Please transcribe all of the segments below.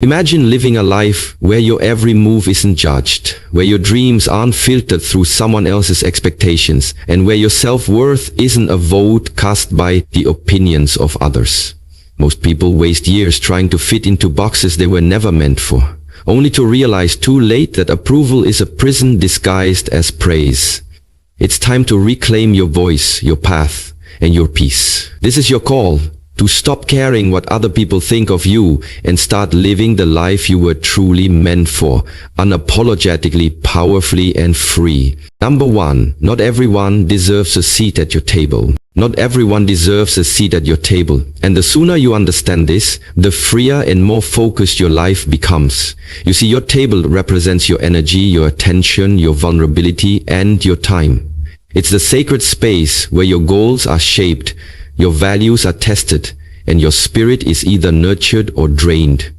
Imagine living a life where your every move isn't judged, where your dreams aren't filtered through someone else's expectations, and where your self-worth isn't a vote cast by the opinions of others. Most people waste years trying to fit into boxes they were never meant for, only to realize too late that approval is a prison disguised as praise. It's time to reclaim your voice, your path, and your peace. This is your call. To stop caring what other people think of you and start living the life you were truly meant for, unapologetically, powerfully, and free. Number 1, not everyone deserves a seat at your table. Not everyone deserves a seat at your table. And the sooner you understand this, the freer and more focused your life becomes. You see, your table represents your energy, your attention, your vulnerability, and your time. It's the sacred space where your goals are shaped, your values are tested, and your spirit is either nurtured or drained.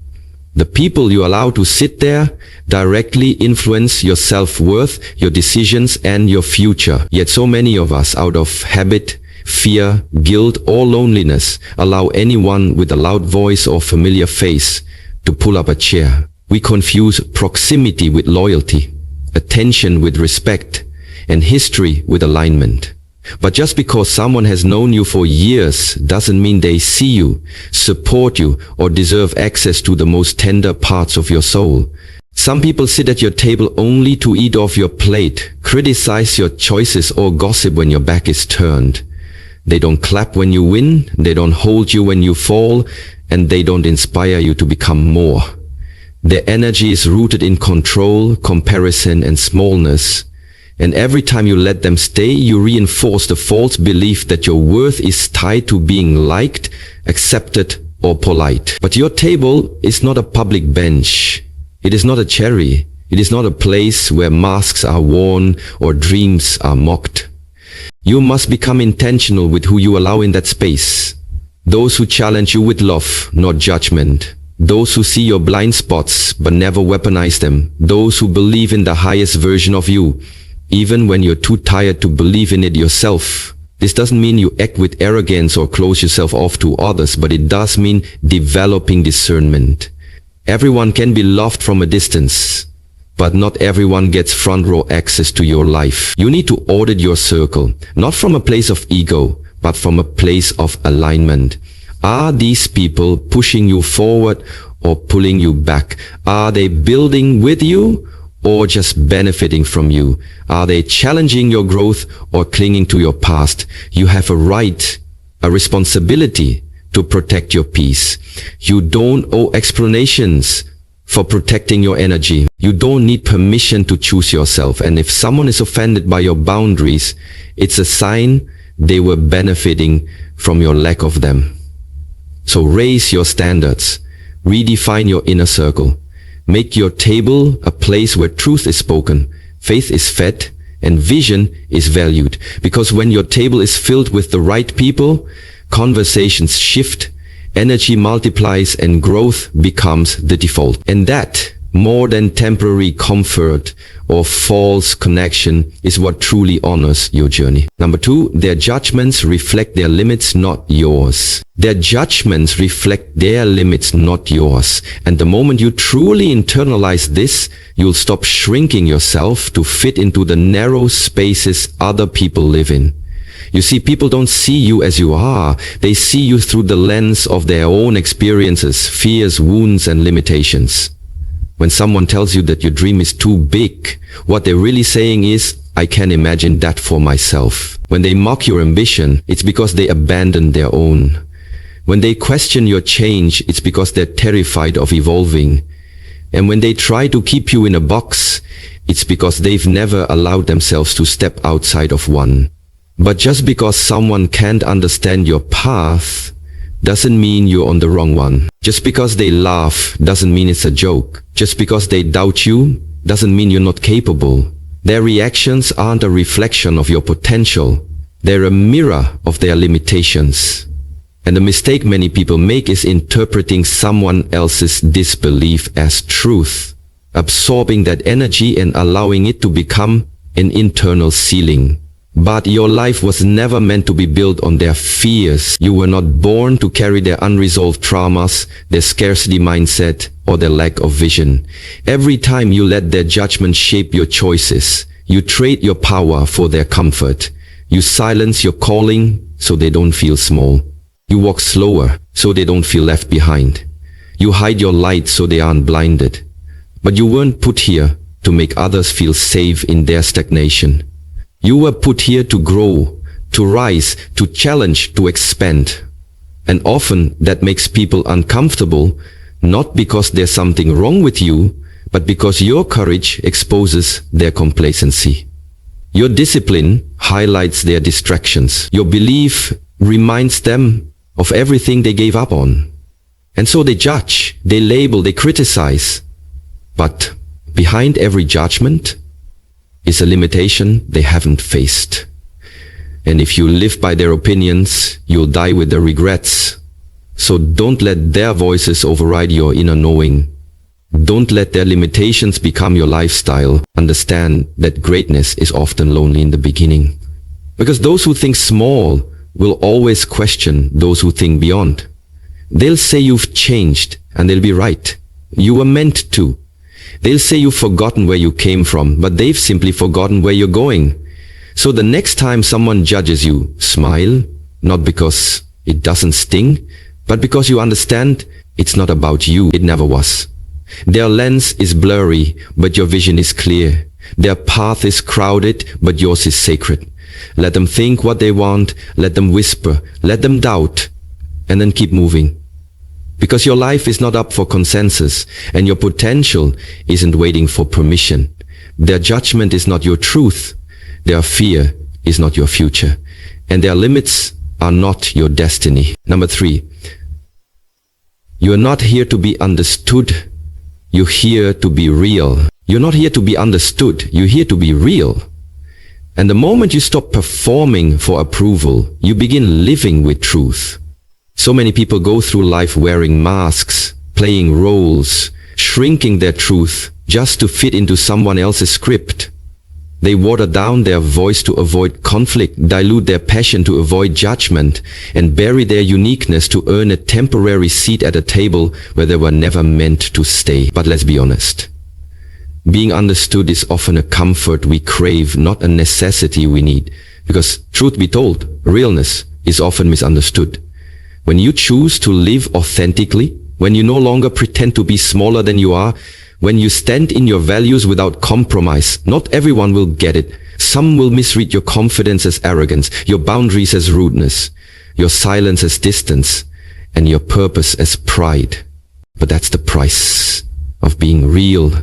The people you allow to sit there directly influence your self-worth, your decisions, and your future. Yet so many of us, out of habit, fear, guilt, or loneliness, allow anyone with a loud voice or familiar face to pull up a chair. We confuse proximity with loyalty, attention with respect, and history with alignment. But just because someone has known you for years doesn't mean they see you, support you, or deserve access to the most tender parts of your soul. Some people sit at your table only to eat off your plate, criticize your choices, or gossip when your back is turned. They don't clap when you win, they don't hold you when you fall, and they don't inspire you to become more. Their energy is rooted in control, comparison, and smallness. And every time you let them stay, you reinforce the false belief that your worth is tied to being liked, accepted, or polite. But your table is not a public bench. It is not a cherry. It is not a place where masks are worn or dreams are mocked. You must become intentional with who you allow in that space. Those who challenge you with love, not judgment. Those who see your blind spots but never weaponize them. Those who believe in the highest version of you, even when you're too tired to believe in it yourself. This doesn't mean you act with arrogance or close yourself off to others, but it does mean developing discernment. Everyone can be loved from a distance, but not everyone gets front row access to your life. You need to audit your circle, not from a place of ego, but from a place of alignment. Are these people pushing you forward or pulling you back? Are they building with you or just benefiting from you? Are they challenging your growth or clinging to your past? You have a right, a responsibility to protect your peace. You don't owe explanations for protecting your energy. You don't need permission to choose yourself. And if someone is offended by your boundaries, it's a sign they were benefiting from your lack of them. So raise your standards. Redefine your inner circle. Make your table a place where truth is spoken, faith is fed, and vision is valued. Because when your table is filled with the right people, conversations shift, energy multiplies, and growth becomes the default. And that, more than temporary comfort or false connection, is what truly honors your journey. Number 2, their judgments reflect their limits, not yours. Their judgments reflect their limits, not yours. And the moment you truly internalize this, you'll stop shrinking yourself to fit into the narrow spaces other people live in. You see, people don't see you as you are. They see you through the lens of their own experiences, fears, wounds, and limitations. When someone tells you that your dream is too big, what they're really saying is, I can imagine that for myself. When they mock your ambition, it's because they abandoned their own. When they question your change, it's because they're terrified of evolving. And when they try to keep you in a box, it's because they've never allowed themselves to step outside of one. But just because someone can't understand your path doesn't mean you're on the wrong one. Just because they laugh doesn't mean it's a joke. Just because they doubt you doesn't mean you're not capable. Their reactions aren't a reflection of your potential. They're a mirror of their limitations. And the mistake many people make is interpreting someone else's disbelief as truth, absorbing that energy and allowing it to become an internal ceiling. But your life was never meant to be built on their fears. You were not born to carry their unresolved traumas, their scarcity mindset, or their lack of vision. Every time you let their judgment shape your choices, you trade your power for their comfort. You silence your calling so they don't feel small. You walk slower so they don't feel left behind. You hide your light so they aren't blinded. But you weren't put here to make others feel safe in their stagnation. You were put here to grow, to rise, to challenge, to expand. And often that makes people uncomfortable, not because there's something wrong with you, but because your courage exposes their complacency. Your discipline highlights their distractions. Your belief reminds them of everything they gave up on. And so they judge, they label, they criticize. But behind every judgment is a limitation they haven't faced. And if you live by their opinions, you'll die with their regrets. So don't let their voices override your inner knowing. Don't let their limitations become your lifestyle. Understand that greatness is often lonely in the beginning. Because those who think small will always question those who think beyond. They'll say you've changed, and they'll be right. You were meant to. They'll say you've forgotten where you came from, but they've simply forgotten where you're going. So the next time someone judges you, smile, not because it doesn't sting, but because you understand it's not about you, it never was. Their lens is blurry, but your vision is clear. Their path is crowded, but yours is sacred. Let them think what they want, let them whisper, let them doubt, and then keep moving. Because your life is not up for consensus, and your potential isn't waiting for permission. Their judgment is not your truth. Their fear is not your future. And their limits are not your destiny. Number 3, you are not here to be understood. You're here to be real. You're not here to be understood. You're here to be real. And the moment you stop performing for approval, you begin living with truth. So many people go through life wearing masks, playing roles, shrinking their truth just to fit into someone else's script. They water down their voice to avoid conflict, dilute their passion to avoid judgment, and bury their uniqueness to earn a temporary seat at a table where they were never meant to stay. But let's be honest. Being understood is often a comfort we crave, not a necessity we need. Because, truth be told, realness is often misunderstood. When you choose to live authentically, when you no longer pretend to be smaller than you are, when you stand in your values without compromise, not everyone will get it. Some will misread your confidence as arrogance, your boundaries as rudeness, your silence as distance, and your purpose as pride. But that's the price of being real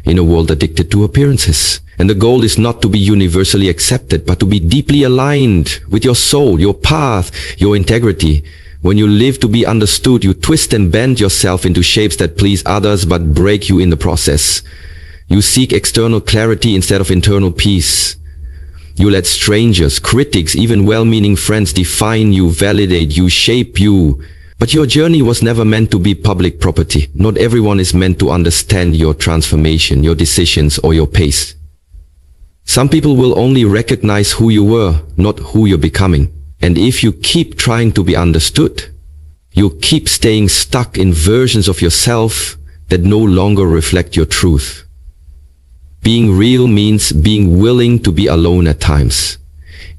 in a world addicted to appearances. And the goal is not to be universally accepted, but to be deeply aligned with your soul, your path, your integrity. When you live to be understood, you twist and bend yourself into shapes that please others but break you in the process. You seek external clarity instead of internal peace. You let strangers, critics, even well-meaning friends define you, validate you, shape you. But your journey was never meant to be public property. Not everyone is meant to understand your transformation, your decisions, or your pace. Some people will only recognize who you were, not who you're becoming. And if you keep trying to be understood, you keep staying stuck in versions of yourself that no longer reflect your truth. Being real means being willing to be alone at times.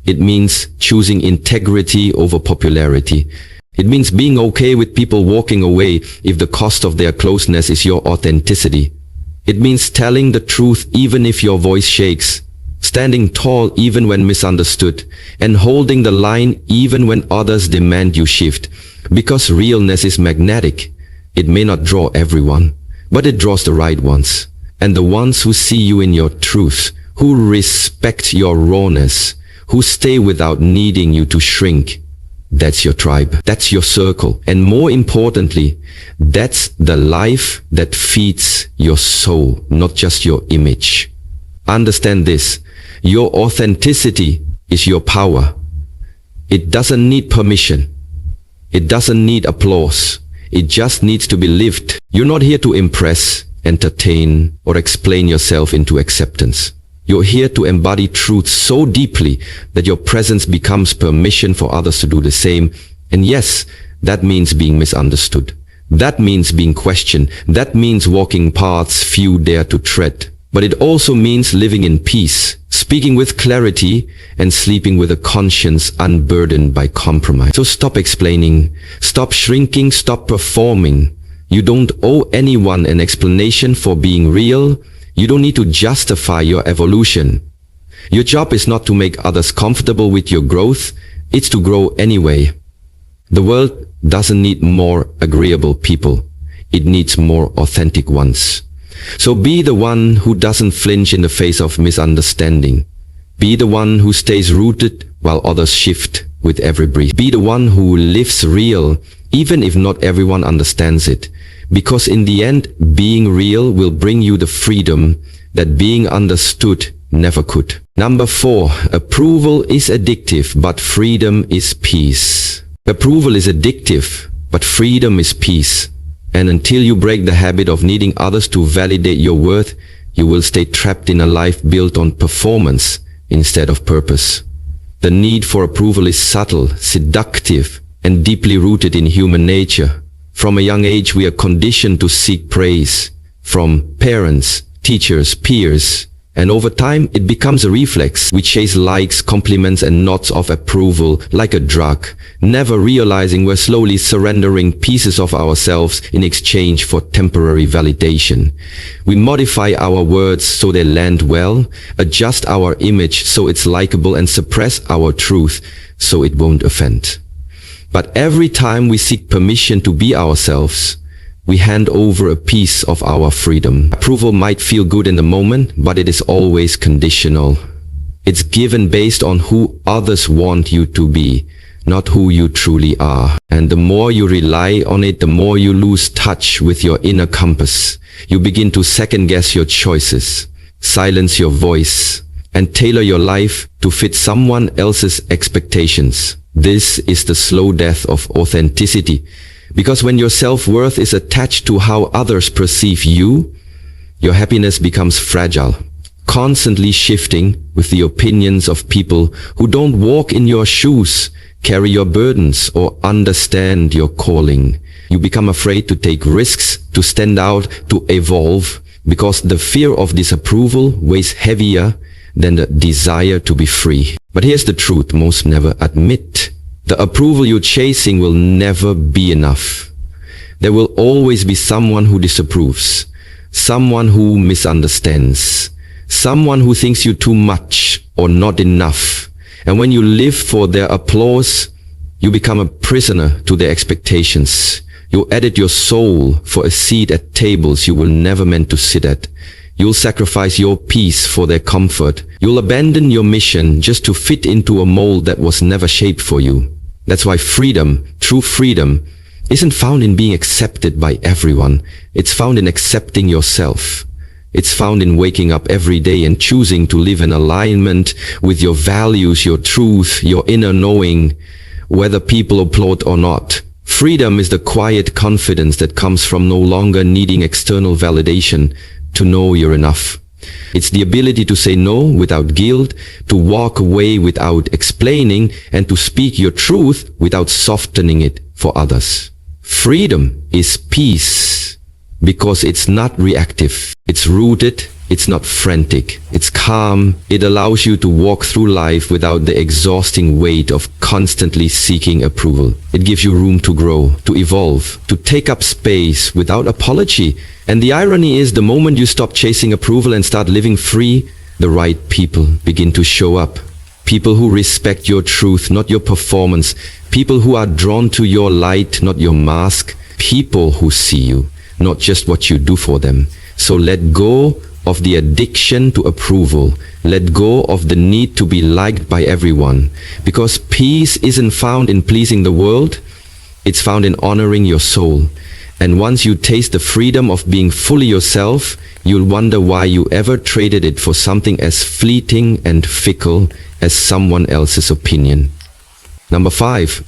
It means choosing integrity over popularity. It means being okay with people walking away if the cost of their closeness is your authenticity. It means telling the truth even if your voice shakes. Standing tall even when misunderstood, and holding the line even when others demand you shift. Because realness is magnetic. It may not draw everyone, but it draws the right ones. And the ones who see you in your truth, who respect your rawness, who stay without needing you to shrink. That's your tribe. That's your circle. And more importantly, that's the life that feeds your soul, not just your image. Understand this. Your authenticity is your power. It doesn't need permission. It doesn't need applause. It just needs to be lived. You're not here to impress, entertain, or explain yourself into acceptance. You're here to embody truth so deeply that your presence becomes permission for others to do the same. And yes, that means being misunderstood. That means being questioned. That means walking paths few dare to tread. But it also means living in peace, speaking with clarity, and sleeping with a conscience unburdened by compromise. So stop explaining, stop shrinking, stop performing. You don't owe anyone an explanation for being real. You don't need to justify your evolution. Your job is not to make others comfortable with your growth. It's to grow anyway. The world doesn't need more agreeable people. It needs more authentic ones. So be the one who doesn't flinch in the face of misunderstanding. Be the one who stays rooted while others shift with every breath. Be the one who lives real, even if not everyone understands it. Because in the end, being real will bring you the freedom that being understood never could. Number 4, approval is addictive, but freedom is peace. Approval is addictive, but freedom is peace. And until you break the habit of needing others to validate your worth, you will stay trapped in a life built on performance instead of purpose. The need for approval is subtle, seductive, and deeply rooted in human nature. From a young age, we are conditioned to seek praise from parents, teachers, peers, and over time, it becomes a reflex. We chase likes, compliments, and nods of approval like a drug, never realizing we're slowly surrendering pieces of ourselves in exchange for temporary validation. We modify our words so they land well, adjust our image so it's likable, and suppress our truth so it won't offend. But every time we seek permission to be ourselves, we hand over a piece of our freedom. Approval might feel good in the moment, but it is always conditional. It's given based on who others want you to be, not who you truly are. And the more you rely on it, the more you lose touch with your inner compass. You begin to second-guess your choices, silence your voice, and tailor your life to fit someone else's expectations. This is the slow death of authenticity. Because when your self-worth is attached to how others perceive you, your happiness becomes fragile, constantly shifting with the opinions of people who don't walk in your shoes, carry your burdens, or understand your calling. You become afraid to take risks, to stand out, to evolve, because the fear of disapproval weighs heavier than the desire to be free. But here's the truth most never admit. The approval you're chasing will never be enough. There will always be someone who disapproves, someone who misunderstands, someone who thinks you too much or not enough. And when you live for their applause, you become a prisoner to their expectations. You edit your soul for a seat at tables you were never meant to sit at. You'll sacrifice your peace for their comfort. You'll abandon your mission just to fit into a mold that was never shaped for you. That's why freedom, true freedom, isn't found in being accepted by everyone. It's found in accepting yourself. It's found in waking up every day and choosing to live in alignment with your values, your truth, your inner knowing, whether people applaud or not. Freedom is the quiet confidence that comes from no longer needing external validation to know you're enough. It's the ability to say no without guilt, to walk away without explaining, and to speak your truth without softening it for others. Freedom is peace because it's not reactive. It's rooted. It's not frantic. It's calm. It allows you to walk through life without the exhausting weight of constantly seeking approval. It gives you room to grow, to evolve, to take up space without apology. And the irony is, the moment you stop chasing approval and start living free, the right people begin to show up. People who respect your truth, not your performance. People who are drawn to your light, not your mask. People who see you, not just what you do for them. So let go of the addiction to approval. Let go of the need to be liked by everyone. Because peace isn't found in pleasing the world. It's found in honoring your soul. And once you taste the freedom of being fully yourself, you'll wonder why you ever traded it for something as fleeting and fickle as someone else's opinion. Number 5,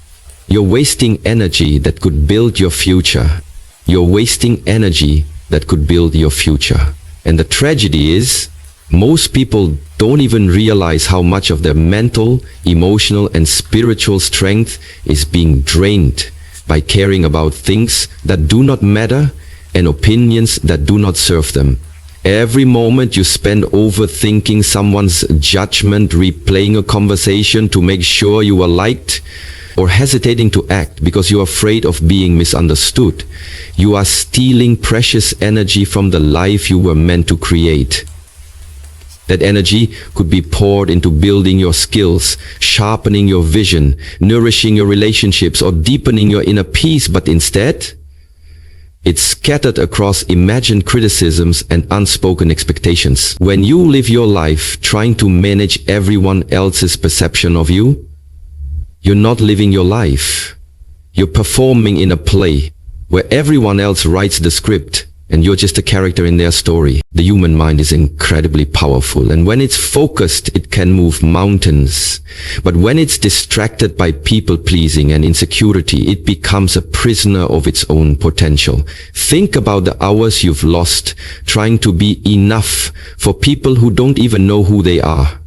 you're wasting energy that could build your future. You're wasting energy that could build your future. And the tragedy is, most people don't even realize how much of their mental, emotional, and spiritual strength is being drained by caring about things that do not matter and opinions that do not serve them. Every moment you spend overthinking someone's judgment, replaying a conversation to make sure you are liked, or hesitating to act because you are afraid of being misunderstood, you are stealing precious energy from the life you were meant to create. That energy could be poured into building your skills, sharpening your vision, nourishing your relationships, or deepening your inner peace, but instead, it's scattered across imagined criticisms and unspoken expectations. When you live your life trying to manage everyone else's perception of you, you're not living your life. You're performing in a play where everyone else writes the script and you're just a character in their story. The human mind is incredibly powerful, and when it's focused, it can move mountains. But when it's distracted by people-pleasing and insecurity, it becomes a prisoner of its own potential. Think about the hours you've lost trying to be enough for people who don't even know who they are.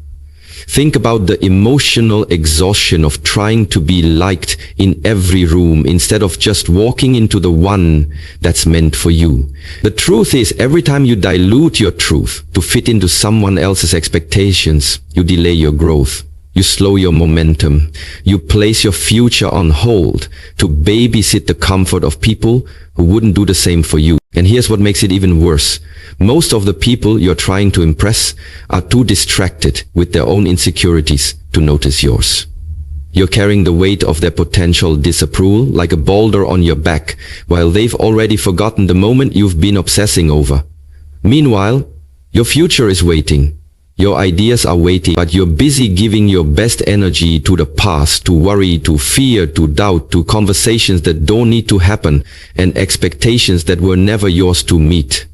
Think about the emotional exhaustion of trying to be liked in every room instead of just walking into the one that's meant for you. The truth is, every time you dilute your truth to fit into someone else's expectations, you delay your growth. You slow your momentum. You place your future on hold to babysit the comfort of people who wouldn't do the same for you. And here's what makes it even worse. Most of the people you're trying to impress are too distracted with their own insecurities to notice yours. You're carrying the weight of their potential disapproval like a boulder on your back, while they've already forgotten the moment you've been obsessing over. Meanwhile, your future is waiting. Your ideas are waiting, but you're busy giving your best energy to the past, to worry, to fear, to doubt, to conversations that don't need to happen, and expectations that were never yours to meet.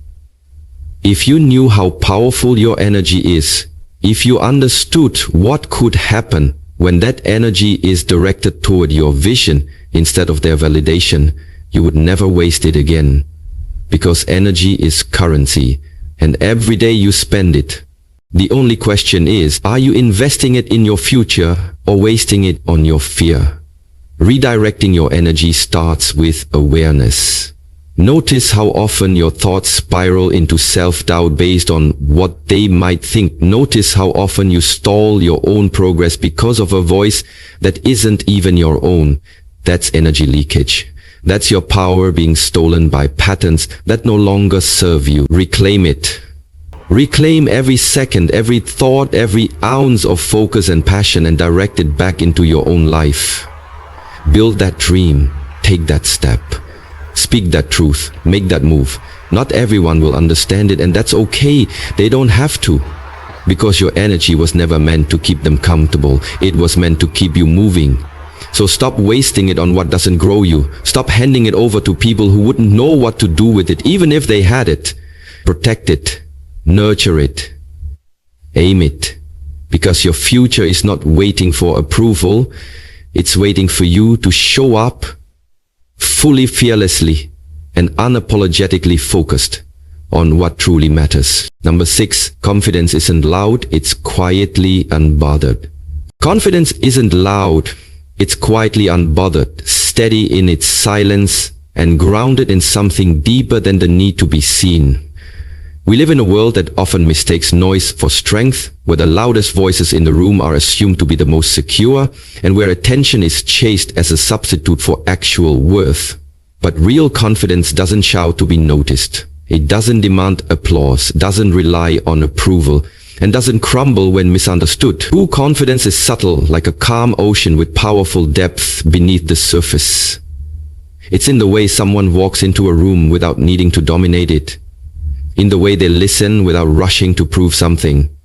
If you knew how powerful your energy is, if you understood what could happen when that energy is directed toward your vision instead of their validation, you would never waste it again. Because energy is currency, and every day you spend it. The only question is, are you investing it in your future or wasting it on your fear? Redirecting your energy starts with awareness. Notice how often your thoughts spiral into self-doubt based on what they might think. Notice how often you stall your own progress because of a voice that isn't even your own. That's energy leakage. That's your power being stolen by patterns that no longer serve you. Reclaim it. Reclaim every second, every thought, every ounce of focus and passion and direct it back into your own life. Build that dream. Take that step. Speak that truth. Make that move. Not everyone will understand it, and that's okay. They don't have to. Because your energy was never meant to keep them comfortable. It was meant to keep you moving. So stop wasting it on what doesn't grow you. Stop handing it over to people who wouldn't know what to do with it, even if they had it. Protect it. Nurture it. Aim it. Because your future is not waiting for approval. It's waiting for you to show up fully, fearlessly, and unapologetically focused on what truly matters. Number 6, confidence isn't loud, it's quietly unbothered. Confidence isn't loud, it's quietly unbothered, steady in its silence, and grounded in something deeper than the need to be seen. We live in a world that often mistakes noise for strength, where the loudest voices in the room are assumed to be the most secure, and where attention is chased as a substitute for actual worth. But real confidence doesn't shout to be noticed. It doesn't demand applause, doesn't rely on approval, and doesn't crumble when misunderstood. True confidence is subtle, like a calm ocean with powerful depth beneath the surface. It's in the way someone walks into a room without needing to dominate it. In the way they listen without rushing to prove something.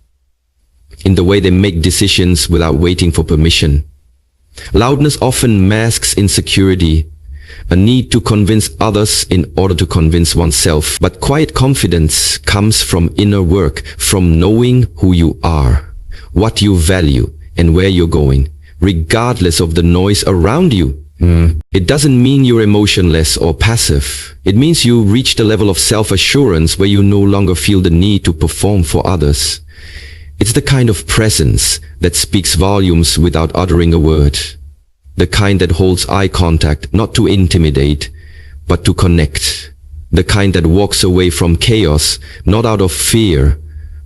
In the way they make decisions without waiting for permission. Loudness often masks insecurity, a need to convince others in order to convince oneself. But quiet confidence comes from inner work, from knowing who you are, what you value, and where you're going, regardless of the noise around you. It doesn't mean you're emotionless or passive. It means you reach the level of self-assurance where you no longer feel the need to perform for others. It's the kind of presence that speaks volumes without uttering a word. The kind that holds eye contact, not to intimidate, but to connect. The kind that walks away from chaos, not out of fear,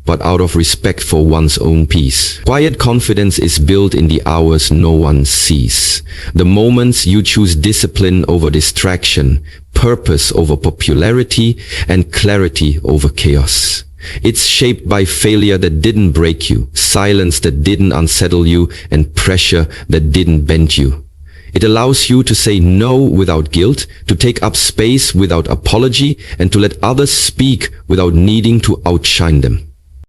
but out of respect for one's own peace. Quiet confidence is built in the hours no one sees. The moments you choose discipline over distraction, purpose over popularity, and clarity over chaos. It's shaped by failure that didn't break you, silence that didn't unsettle you, and pressure that didn't bend you. It allows you to say no without guilt, to take up space without apology, and to let others speak without needing to outshine them.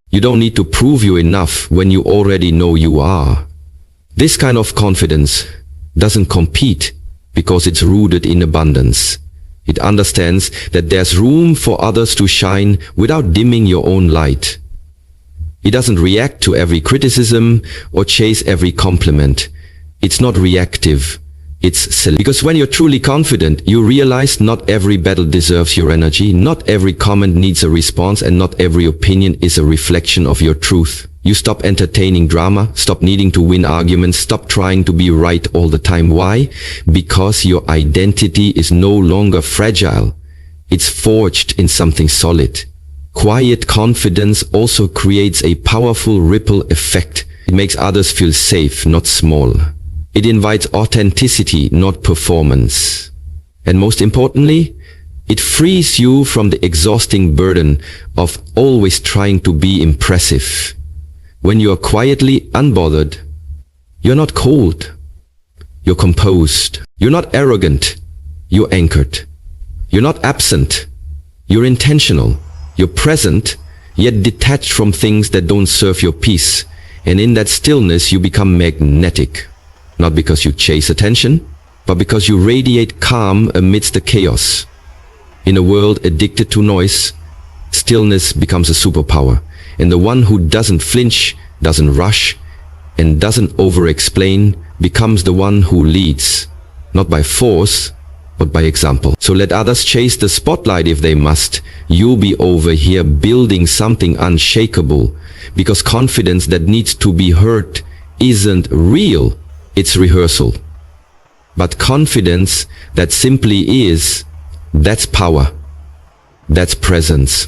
You don't need to prove you're enough when you already know you are. This kind of confidence doesn't compete because it's rooted in abundance. It understands that there's room for others to shine without dimming your own light. It doesn't react to every criticism or chase every compliment. It's not reactive. It's selective. Because when you're truly confident, you realize not every battle deserves your energy, not every comment needs a response, and not every opinion is a reflection of your truth. You stop entertaining drama, stop needing to win arguments, stop trying to be right all the time. Why? Because your identity is no longer fragile. It's forged in something solid. Quiet confidence also creates a powerful ripple effect. It makes others feel safe, not small. It invites authenticity, not performance. And most importantly, it frees you from the exhausting burden of always trying to be impressive. When you are quietly unbothered, you're not cold. You're composed. You're not arrogant. You're anchored. You're not absent. You're intentional. You're present, yet detached from things that don't serve your peace. And in that stillness, you become magnetic. Not because you chase attention, but because you radiate calm amidst the chaos. In a world addicted to noise, stillness becomes a superpower. And the one who doesn't flinch, doesn't rush, and doesn't over-explain becomes the one who leads, not by force, but by example. So let others chase the spotlight if they must. You'll be over here building something unshakable, because confidence that needs to be heard isn't real. It's rehearsal. But confidence that simply is, that's power. That's presence.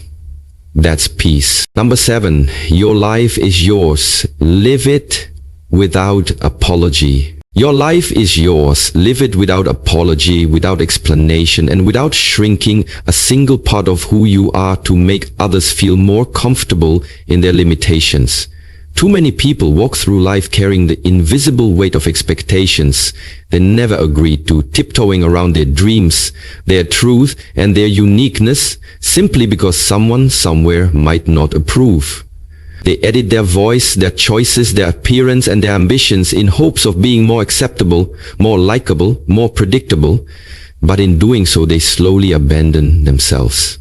That's peace. Number 7, your life is yours. Live it without apology. Your life is yours. Live it without apology, without explanation, and without shrinking a single part of who you are to make others feel more comfortable in their limitations. Too many people walk through life carrying the invisible weight of expectations they never agreed to, tiptoeing around their dreams, their truth, and their uniqueness simply because someone somewhere might not approve. They edit their voice, their choices, their appearance, and their ambitions in hopes of being more acceptable, more likable, more predictable, but in doing so they slowly abandon themselves.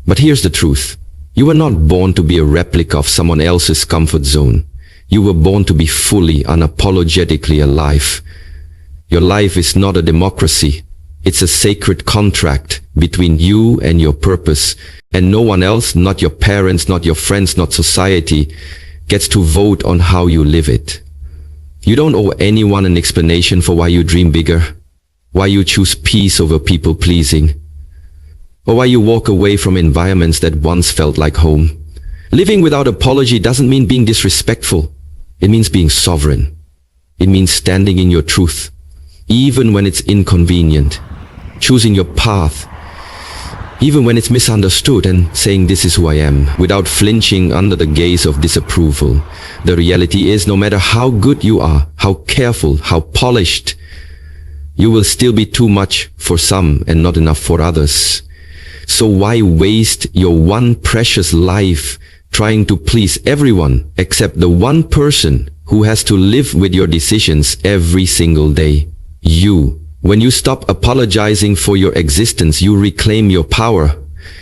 But here's the truth. You were not born to be a replica of someone else's comfort zone. You were born to be fully, unapologetically alive. Your life is not a democracy. It's a sacred contract between you and your purpose. And no one else, not your parents, not your friends, not society, gets to vote on how you live it. You don't owe anyone an explanation for why you dream bigger, why you choose peace over people pleasing, or why you walk away from environments that once felt like home. Living without apology doesn't mean being disrespectful. It means being sovereign. It means standing in your truth, even when it's inconvenient, choosing your path, even when it's misunderstood, and saying this is who I am, without flinching under the gaze of disapproval. The reality is, no matter how good you are, how careful, how polished, you will still be too much for some and not enough for others. So why waste your one precious life trying to please everyone except the one person who has to live with your decisions every single day? You. When you stop apologizing for your existence, you reclaim your power.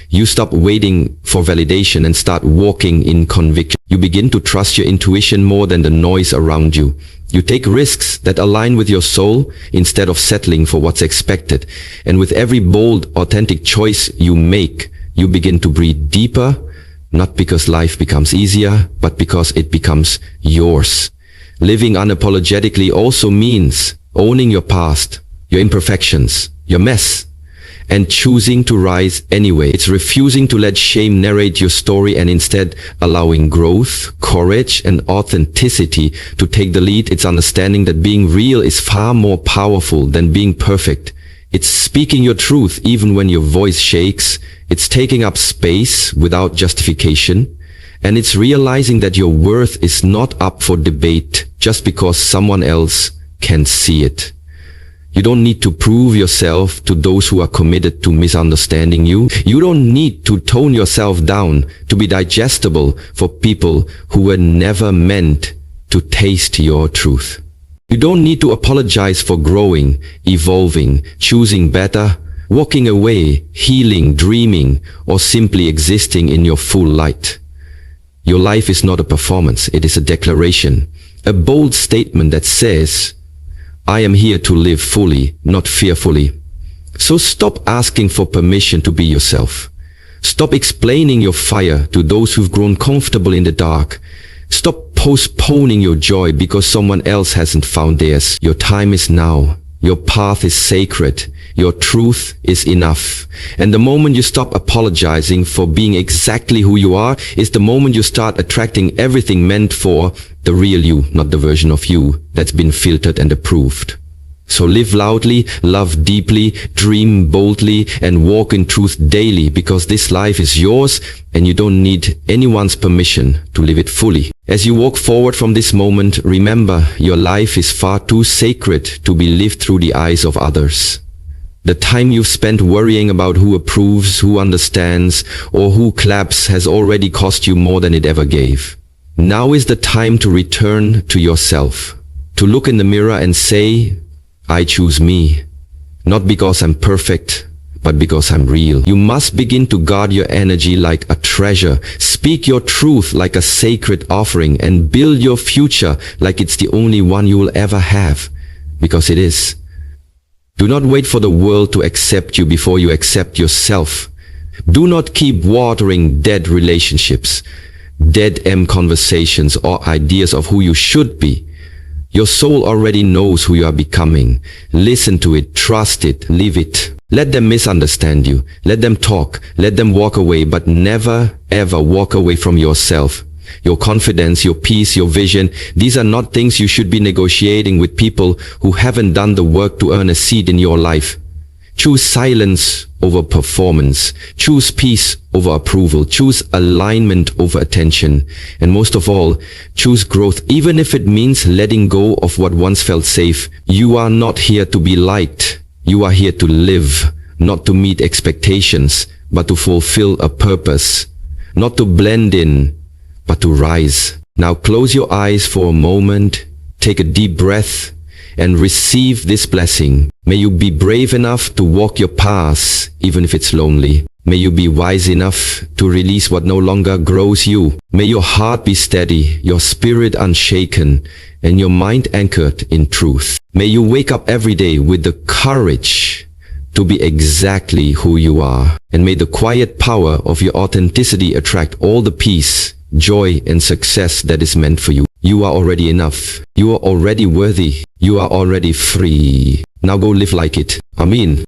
You stop waiting for validation and start walking in conviction. You begin to trust your intuition more than the noise around you. You take risks that align with your soul instead of settling for what's expected. And with every bold, authentic choice you make, you begin to breathe deeper, not because life becomes easier, but because it becomes yours. Living unapologetically also means owning your past, your imperfections, your mess, and choosing to rise anyway. It's refusing to let shame narrate your story and instead allowing growth, courage, and authenticity to take the lead. It's understanding that being real is far more powerful than being perfect. It's speaking your truth even when your voice shakes. It's taking up space without justification. And it's realizing that your worth is not up for debate just because someone else can see it. You don't need to prove yourself to those who are committed to misunderstanding you. You don't need to tone yourself down to be digestible for people who were never meant to taste your truth. You don't need to apologize for growing, evolving, choosing better, walking away, healing, dreaming, or simply existing in your full light. Your life is not a performance, it is a declaration, a bold statement that says, I am here to live fully, not fearfully. So stop asking for permission to be yourself. Stop explaining your fire to those who've grown comfortable in the dark. Stop postponing your joy because someone else hasn't found theirs. Your time is now. Your path is sacred. Your truth is enough. And the moment you stop apologizing for being exactly who you are is the moment you start attracting everything meant for the real you, not the version of you that's been filtered and approved. So live loudly, love deeply, dream boldly, and walk in truth daily because this life is yours and you don't need anyone's permission to live it fully. As you walk forward from this moment, remember your life is far too sacred to be lived through the eyes of others. The time you've spent worrying about who approves, who understands, or who claps has already cost you more than it ever gave. Now is the time to return to yourself, to look in the mirror and say, I choose me, not because I'm perfect, but because I'm real. You must begin to guard your energy like a treasure, speak your truth like a sacred offering, and build your future like it's the only one you will ever have, because it is. Do not wait for the world to accept you before you accept yourself. Do not keep watering dead relationships, dead-end conversations, or ideas of who you should be. Your soul already knows who you are becoming. Listen to it, trust it, live it. Let them misunderstand you. Let them talk. Let them walk away, but never ever walk away from yourself. Your confidence, your peace, your vision, these are not things you should be negotiating with people who haven't done the work to earn a seat in your life. Choose silence over performance. Choose peace over approval. Choose alignment over attention. And most of all, choose growth, even if it means letting go of what once felt safe. You are not here to be liked. You are here to live, not to meet expectations, but to fulfill a purpose. Not to blend in, but to rise. Now close your eyes for a moment, take a deep breath, and receive this blessing. May you be brave enough to walk your path, even if it's lonely. May you be wise enough to release what no longer grows you. May your heart be steady, your spirit unshaken, and your mind anchored in truth. May you wake up every day with the courage to be exactly who you are. And may the quiet power of your authenticity attract all the peace, joy, and success that is meant for you. You are already enough. You are already worthy. You are already free. Now go live like it. Amen.